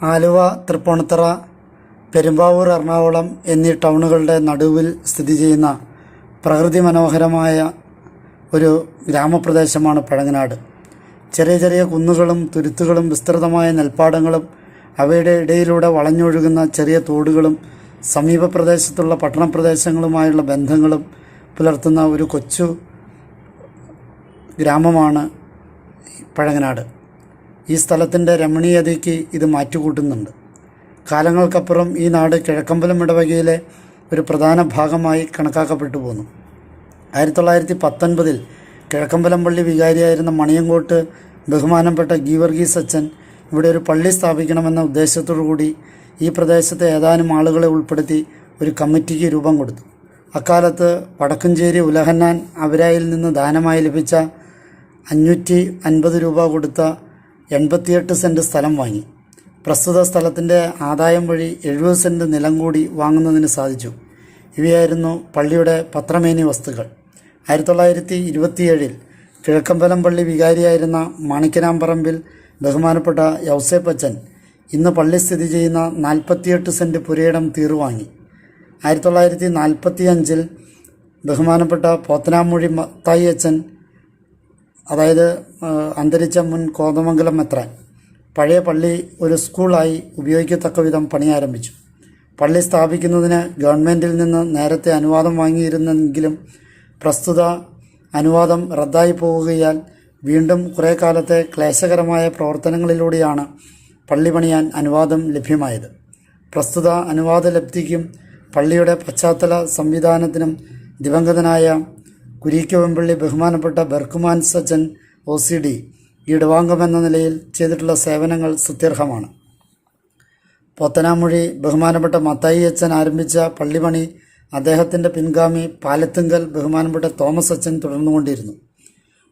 ആലുവ, തൃപ്പൂണിത്തുറ, പെരുമ്പാവൂർ, എറണാകുളം എന്നീ ടൗണുകളുടെ നടുവിൽ സ്ഥിതി ചെയ്യുന്ന പ്രകൃതി മനോഹരമായ ഒരു ഗ്രാമപ്രദേശമാണ് പഴങ്ങനാട്. ചെറിയ ചെറിയ കുന്നുകളും തുരുത്തുകളും വിസ്തൃതമായ നെൽപ്പാടങ്ങളും അവയുടെ ഇടയിലൂടെ വളഞ്ഞൊഴുകുന്ന ചെറിയ തോടുകളും സമീപ പ്രദേശത്തുള്ള പട്ടണപ്രദേശങ്ങളുമായുള്ള ബന്ധങ്ങളും പുലർത്തുന്ന ഒരു കൊച്ചു ഗ്രാമമാണ് പഴങ്ങനാട്. ഈ സ്ഥലത്തിൻ്റെ രമണീയതയ്ക്ക് ഇത് മാറ്റുകൂട്ടുന്നുണ്ട്. കാലങ്ങൾക്കപ്പുറം ഈ നാട് കിഴക്കമ്പലം ഇടവകയിലെ ഒരു പ്രധാന ഭാഗമായി കണക്കാക്കപ്പെട്ടു പോന്നു. 1919 കിഴക്കമ്പലം പള്ളി വികാരിയായിരുന്ന മണിയങ്കോട്ട് ബഹുമാനപ്പെട്ട ഗീവർഗീസ് അച്ഛൻ ഇവിടെ ഒരു പള്ളി സ്ഥാപിക്കണമെന്ന ഉദ്ദേശത്തോടു കൂടി ഈ പ്രദേശത്തെ ഏതാനും ആളുകളെ ഉൾപ്പെടുത്തി ഒരു കമ്മിറ്റിക്ക് രൂപം കൊടുത്തു. അക്കാലത്ത് വടക്കുംചേരി ഉലഹന്നാൻ അവരായിൽ നിന്ന് ദാനമായി ലഭിച്ച 550 രൂപ കൊടുത്ത 88 സെൻറ്റ് സ്ഥലം വാങ്ങി. പ്രസ്തുത സ്ഥലത്തിൻ്റെ ആദായം വഴി 70 സെൻറ്റ് നിലം കൂടി വാങ്ങുന്നതിന് സാധിച്ചു. ഇവയായിരുന്നു പള്ളിയുടെ പത്രമേനി വസ്തുക്കൾ. 1927 കിഴക്കമ്പലം പള്ളി വികാരിയായിരുന്ന മാണിക്കനാമ്പറമ്പിൽ ബഹുമാനപ്പെട്ട യൗസേപ്പച്ചൻ ഇന്ന് പള്ളി സ്ഥിതി ചെയ്യുന്ന 48 സെൻറ്റ് പുരയിടം തീർവാങ്ങി. 1945 ബഹുമാനപ്പെട്ട പോത്തനാമൂഴി മത്തായി അച്ഛൻ, അതായത് അന്തരിച്ച മുൻ കോതമംഗലം മെത്രാൻ, പഴയ പള്ളി ഒരു സ്കൂളായി ഉപയോഗിക്കത്തക്ക വിധം പണി ആരംഭിച്ചു. പള്ളി സ്ഥാപിക്കുന്നതിന് ഗവൺമെൻറ്റിൽ നിന്ന് നേരത്തെ അനുവാദം വാങ്ങിയിരുന്നെങ്കിലും പ്രസ്തുത അനുവാദം റദ്ദായി പോവുകയാൽ വീണ്ടും കുറേ കാലത്തെ ക്ലേശകരമായ പ്രവർത്തനങ്ങളിലൂടെയാണ് പള്ളി പണിയാൻ അനുവാദം ലഭ്യമായത്. പ്രസ്തുത അനുവാദ ലബ്ധിക്കും പള്ളിയുടെ പശ്ചാത്തല സംവിധാനത്തിനും ദിവംഗതനായ കുരീക്കവെമ്പള്ളി ബഹുമാനപ്പെട്ട ബർക്കുമാൻ സച്ചൻ OCD ഇടവാംഗമെന്ന നിലയിൽ ചെയ്തിട്ടുള്ള സേവനങ്ങൾ സ്തുത്യർഹമാണ്. പോത്തനാമൊഴി ബഹുമാനപ്പെട്ട മത്തായി അച്ഛൻ ആരംഭിച്ച പള്ളിപണി അദ്ദേഹത്തിൻ്റെ പിൻഗാമി പാലത്തുങ്കൽ ബഹുമാനപ്പെട്ട തോമസ് അച്ഛൻ തുടർന്നുകൊണ്ടിരുന്നു.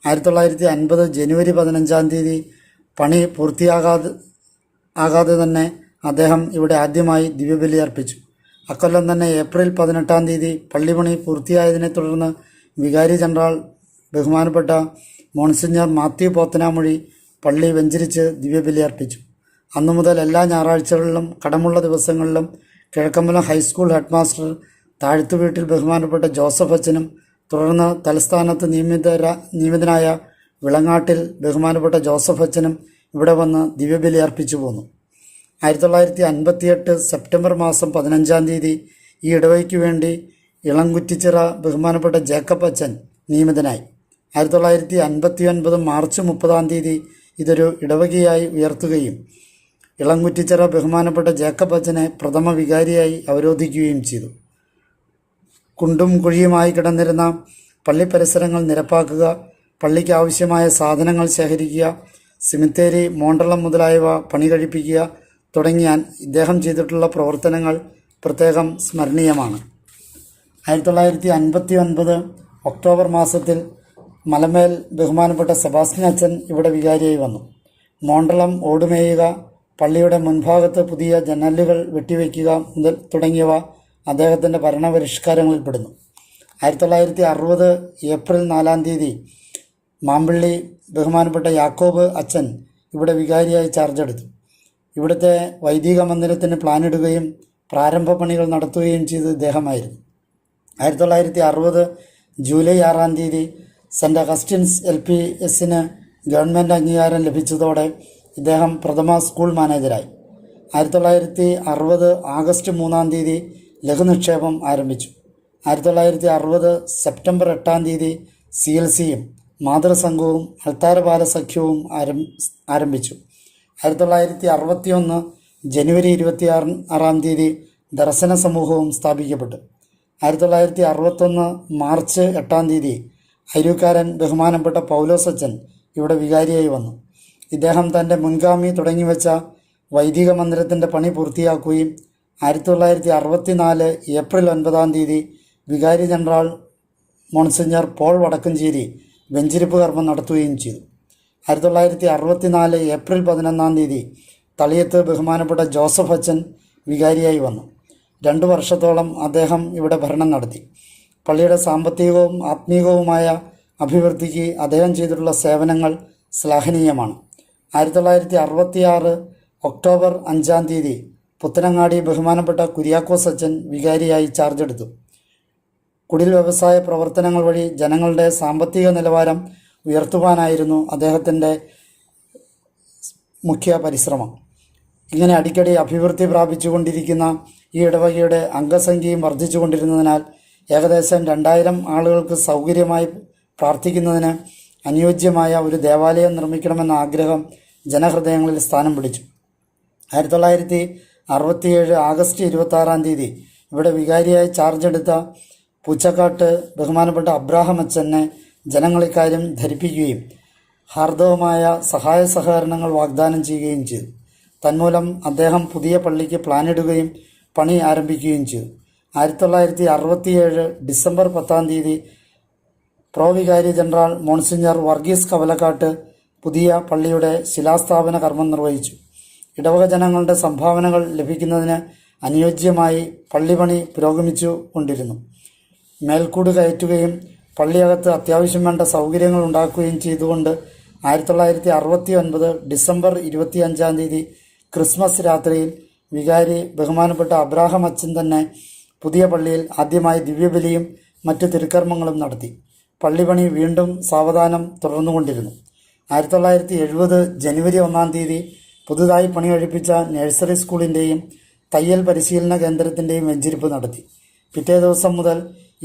1950 ജനുവരി 15 പണി പൂർത്തിയാകാതെ തന്നെ അദ്ദേഹം ഇവിടെ ആദ്യമായി ദിവ്യബലി അർപ്പിച്ചു. അക്കൊല്ലം തന്നെ ഏപ്രിൽ 18 പള്ളിപണി പൂർത്തിയായതിനെ തുടർന്ന് വികാരി ജനറൽ ബഹുമാനപ്പെട്ട മോൺസിഞ്ഞർ മാത്യു പോത്തനാമൊഴി പള്ളി വെഞ്ചരിച്ച് ദിവ്യബലി അർപ്പിച്ചു. അന്നു മുതൽ എല്ലാ ഞായറാഴ്ചകളിലും കടമുള്ള ദിവസങ്ങളിലും കിഴക്കമ്പലം ഹൈസ്കൂൾ ഹെഡ്മാസ്റ്റർ താഴ്ത്തുവീട്ടിൽ ബഹുമാനപ്പെട്ട ജോസഫ് അച്ഛനും തുടർന്ന് തലസ്ഥാനത്ത് നിയമിതനായ വിളങ്ങാട്ടിൽ ബഹുമാനപ്പെട്ട ജോസഫ് അച്ഛനും ഇവിടെ വന്ന് ദിവ്യബലി അർപ്പിച്ചു പോന്നു. 1958 സെപ്റ്റംബർ മാസം 15 ഈ ഇടവയ്ക്ക് വേണ്ടി ഇളംകുറ്റിച്ചിറ ബഹുമാനപ്പെട്ട ജേക്കബ് അച്ഛൻ നിയമിതനായി. 1959 മാർച്ച് 30 ഇതൊരു ഇടവകയായി ഉയർത്തുകയും ഇളംകുറ്റിച്ചിറ ബഹുമാനപ്പെട്ട ജേക്കബ് അച്ഛനെ പ്രഥമ വികാരിയായി അവരോധിക്കുകയും ചെയ്തു. കുണ്ടും കുഴിയുമായി കിടന്നിരുന്ന പള്ളി പരിസരങ്ങൾ നിരപ്പാക്കുക, പള്ളിക്ക് ആവശ്യമായ സാധനങ്ങൾ ശേഖരിക്കുക, സിമിത്തേരി, മോണ്ടളം മുതലായവ പണി കഴിപ്പിക്കുക തുടങ്ങിയ ഇദ്ദേഹം ചെയ്തിട്ടുള്ള പ്രവർത്തനങ്ങൾ പ്രത്യേകം സ്മരണീയമാണ്. 1959 ഒക്ടോബർ മാസത്തിൽ മലമേൽ ബഹുമാനപ്പെട്ട സെബാസ്റ്റ്യൻ അച്ഛൻ ഇവിടെ വികാരിയായി വന്നു. മോണ്ടളം ഓടുമേയുക, പള്ളിയുടെ മുൻഭാഗത്ത് പുതിയ ജനലുകൾ വെട്ടിവെക്കുക തുടങ്ങിയവ അദ്ദേഹത്തിൻ്റെ ഭരണപരിഷ്കാരങ്ങളിൽപ്പെടുന്നു. 1960 ഏപ്രിൽ 4 മാമ്പള്ളി ബഹുമാനപ്പെട്ട യാക്കോബ് അച്ഛൻ ഇവിടെ വികാരിയായി ചാർജ് എടുത്തു. ഇവിടുത്തെ വൈദിക മന്ദിരത്തിന് പ്ലാനിടുകയും പ്രാരംഭ പണികൾ നടത്തുകയും ചെയ്തത് ഇദ്ദേഹമായിരുന്നു. 1960 ജൂലൈ 6 സെൻറ്റ് അഗസ്റ്റിൻസ് LPSന് ഗവൺമെൻറ് അംഗീകാരം ലഭിച്ചതോടെ ഇദ്ദേഹം പ്രഥമ സ്കൂൾ മാനേജരായി. 1960 ആഗസ്റ്റ് 3 ലഘുനിക്ഷേപം ആരംഭിച്ചു. 1960 സെപ്റ്റംബർ 8 CLCയും മാതൃസംഘവും അൾത്താരപാല സഖ്യവും ആരംഭിച്ചു. 1961 ജനുവരി 26 ദർശന സമൂഹവും സ്ഥാപിക്കപ്പെട്ടു. 1961 മാർച്ച് 8 അരൂക്കാരൻ ബഹുമാനപ്പെട്ട പൗലോസ് അച്ഛൻ ഇവിടെ വികാരിയായി വന്നു. ഇദ്ദേഹം തൻ്റെ മുൻഗാമി തുടങ്ങിവെച്ച വൈദിക മന്ദിരത്തിൻ്റെ പണി പൂർത്തിയാക്കുകയും 1964 ഏപ്രിൽ 9 വികാരി ജനറൽ മോൺസിഞ്ഞർ പോൾ വടക്കഞ്ചേരി വെഞ്ചരിപ്പ് കർമ്മം നടത്തുകയും ചെയ്തു. 1964 ഏപ്രിൽ 11 തളിയത്ത് ബഹുമാനപ്പെട്ട ജോസഫ് അച്ഛൻ വികാരിയായി വന്നു. 2 വർഷത്തോളം അദ്ദേഹം ഇവിടെ ഭരണം നടത്തി. പള്ളിയുടെ സാമ്പത്തികവും ആത്മീയവുമായ അഭിവൃദ്ധിക്ക് അദ്ദേഹം ചെയ്തിട്ടുള്ള സേവനങ്ങൾ ശ്ലാഘനീയമാണ്. 1966 ഒക്ടോബർ 5 പുത്തനങ്ങാടി ബഹുമാനപ്പെട്ട കുര്യാക്കോസ് അച്ഛൻ വികാരിയായി ചാർജ് എടുത്തു. കുടിൽ വ്യവസായ പ്രവർത്തനങ്ങൾ വഴി ജനങ്ങളുടെ സാമ്പത്തിക നിലവാരം ഉയർത്തുവാനായിരുന്നു അദ്ദേഹത്തിൻ്റെ മുഖ്യ പരിശ്രമം. ഇങ്ങനെ അടിക്കടി അഭിവൃദ്ധി പ്രാപിച്ചുകൊണ്ടിരിക്കുന്ന ഈ ഇടവകയുടെ അംഗസംഖ്യയും വർദ്ധിച്ചുകൊണ്ടിരുന്നതിനാൽ ഏകദേശം 2000 ആളുകൾക്ക് സൗകര്യമായി പ്രാർത്ഥിക്കുന്നതിന് അനുയോജ്യമായ ഒരു ദേവാലയം നിർമ്മിക്കണമെന്ന ആഗ്രഹം ജനഹൃദയങ്ങളിൽ സ്ഥാനം പിടിച്ചു. 1967 ആഗസ്റ്റ് 26 ഇവിടെ വികാരിയായി ചാർജ് എടുത്ത പൂച്ചക്കാട്ട് ബഹുമാനപ്പെട്ട അബ്രാഹം അച്ഛനെ ജനങ്ങൾ ഇക്കാര്യം ധരിപ്പിക്കുകയും ഹാർദവമായ സഹായ സഹകരണങ്ങൾ വാഗ്ദാനം ചെയ്യുകയും ചെയ്തു. തന്മൂലം അദ്ദേഹം പുതിയ പള്ളിക്ക് പ്ലാനിടുകയും പണി ആരംഭിക്കുകയും ചെയ്തു. 1967 ഡിസംബർ 10 പ്രോ-വികാരി ജനറൽ മോൺസിഞ്ഞർ വർഗീസ് കവലക്കാട്ട് പുതിയ പള്ളിയുടെ ശിലാസ്ഥാപന കർമ്മം നിർവഹിച്ചു. ഇടവക ജനങ്ങളുടെ സംഭാവനകൾ ലഭിക്കുന്നതിന് അനുയോജ്യമായി പള്ളിപണി പുരോഗമിച്ചു കൊണ്ടിരുന്നു. മേൽക്കൂട് കയറ്റുകയും പള്ളിയകത്ത് അത്യാവശ്യം വേണ്ട സൗകര്യങ്ങൾ ഉണ്ടാക്കുകയും ചെയ്തുകൊണ്ട് 1969 ഡിസംബർ 25 ക്രിസ്മസ് രാത്രിയിൽ വികാരി ബഹുമാനപ്പെട്ട അബ്രാഹം അച്ഛൻ തന്നെ പുതിയ പള്ളിയിൽ ആദ്യമായി ദിവ്യബലിയും മറ്റ് തിരുക്കർമ്മങ്ങളും നടത്തി. പള്ളിപണി വീണ്ടും സാവധാനം തുടർന്നുകൊണ്ടിരുന്നു. 1970 ജനുവരി 1 പുതുതായി പണി കഴിപ്പിച്ച നഴ്സറി സ്കൂളിൻ്റെയും തയ്യൽ പരിശീലന കേന്ദ്രത്തിൻ്റെയും വെഞ്ചിരിപ്പ് നടത്തി. പിറ്റേ ദിവസം മുതൽ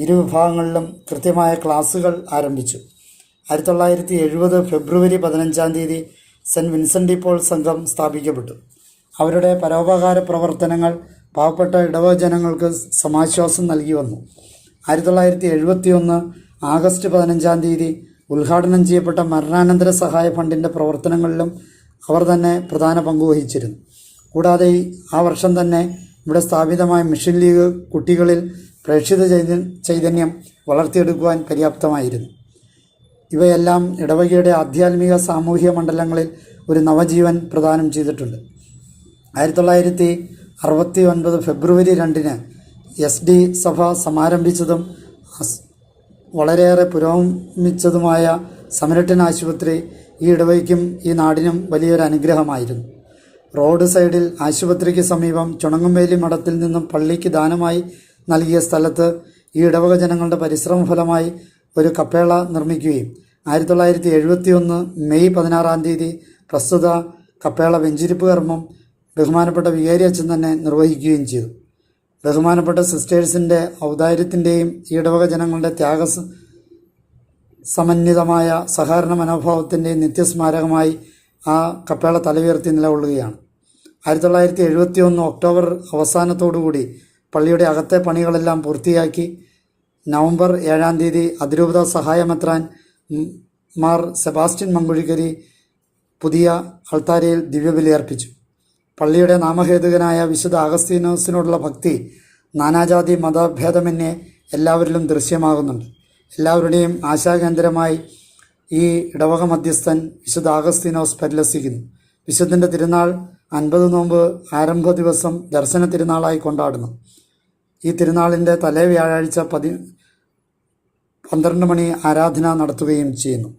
ഇരു വിഭാഗങ്ങളിലും കൃത്യമായ ക്ലാസുകൾ ആരംഭിച്ചു. 1970 ഫെബ്രുവരി 15 സെൻറ്റ് വിൻസെൻ്റ് പോൾ സംഘം സ്ഥാപിക്കപ്പെട്ടു. അവരുടെ പരോപകാര പ്രവർത്തനങ്ങൾ പാവപ്പെട്ട ഇടവക ജനങ്ങൾക്ക് സമാശ്വാസം നൽകി വന്നു. 1971 ആഗസ്റ്റ് 15 ഉദ്ഘാടനം ചെയ്യപ്പെട്ട മരണാനന്തര സഹായ ഫണ്ടിൻ്റെ പ്രവർത്തനങ്ങളിലും അവർ തന്നെ പ്രധാന പങ്കുവഹിച്ചിരുന്നു. കൂടാതെ ആ വർഷം തന്നെ ഇവിടെ സ്ഥാപിതമായ മിഷൻ ലീഗ് കുട്ടികളിൽ പ്രേക്ഷിത ചൈതന്യം വളർത്തിയെടുക്കുവാൻ പര്യാപ്തമായിരുന്നു. ഇവയെല്ലാം ഇടവകയുടെ ആധ്യാത്മിക സാമൂഹിക മണ്ഡലങ്ങളിൽ ഒരു നവജീവൻ പ്രദാനം ചെയ്തിട്ടുണ്ട്. 1969 ഫെബ്രുവരി 2 SD സഭ സമാരംഭിച്ചതും വളരെയേറെ പുരോഗമിച്ചതുമായ സമരട്ടൻ ആശുപത്രി ഈ ഇടവകയ്ക്കും ഈ നാടിനും വലിയൊരു അനുഗ്രഹമായിരുന്നു. റോഡ് സൈഡിൽ ആശുപത്രിക്ക് സമീപം ചുണങ്ങുംവേലി മഠത്തിൽ നിന്നും പള്ളിക്ക് ദാനമായി നൽകിയ സ്ഥലത്ത് ഈ ഇടവക ജനങ്ങളുടെ പരിശ്രമ ഫലമായി ഒരു കപ്പേള നിർമ്മിക്കുകയും 1971 മെയ് 16 പ്രസ്തുത കപ്പേള വെഞ്ചിരിപ്പ് കർമ്മം ബഹുമാനപ്പെട്ട വികാരി അച്ഛൻ തന്നെ നിർവഹിക്കുകയും ചെയ്തു. ബഹുമാനപ്പെട്ട സിസ്റ്റേഴ്സിൻ്റെ ഔദാര്യത്തിൻ്റെയും ഈ ഇടവക ജനങ്ങളുടെ സമന്വിതമായ സഹകരണ മനോഭാവത്തിൻ്റെയും നിത്യസ്മാരകമായി ആ കപ്പേള തലയുയർത്തി നിലകൊള്ളുകയാണ്. 1971 ഒക്ടോബർ അവസാനത്തോടുകൂടി പള്ളിയുടെ അകത്തെ പണികളെല്ലാം പൂർത്തിയാക്കി നവംബർ 7 അതിരൂപത സഹായമെത്രാൻ മാർ സെബാസ്റ്റ്യൻ മങ്കുഴിക്കരി പുതിയ അൾത്താരയിൽ ദിവ്യബലി അർപ്പിച്ചു. പള്ളിയുടെ നാമഹേതുകനായ വിശുദ്ധ അഗസ്തീനോസിനോടുള്ള ഭക്തി നാനാജാതി മതഭേദമന്യേ എല്ലാവരിലും ദൃശ്യമാകുന്നുണ്ട്. എല്ലാവരുടെയും ആശാകേന്ദ്രമായി ഈ ഇടവക മധ്യസ്ഥൻ വിശുദ്ധ അഗസ്തീനോസ് പരിലസിക്കുന്നു. വിശുദ്ധൻ്റെ തിരുനാൾ 50 നോമ്പ് ആരംഭ ദിവസം ദർശന തിരുനാളായി കൊണ്ടാടുന്നു. ഈ തിരുനാളിൻ്റെ തലേ വ്യാഴാഴ്ച 12 മണി ആരാധന നടത്തുകയും ചെയ്യുന്നു.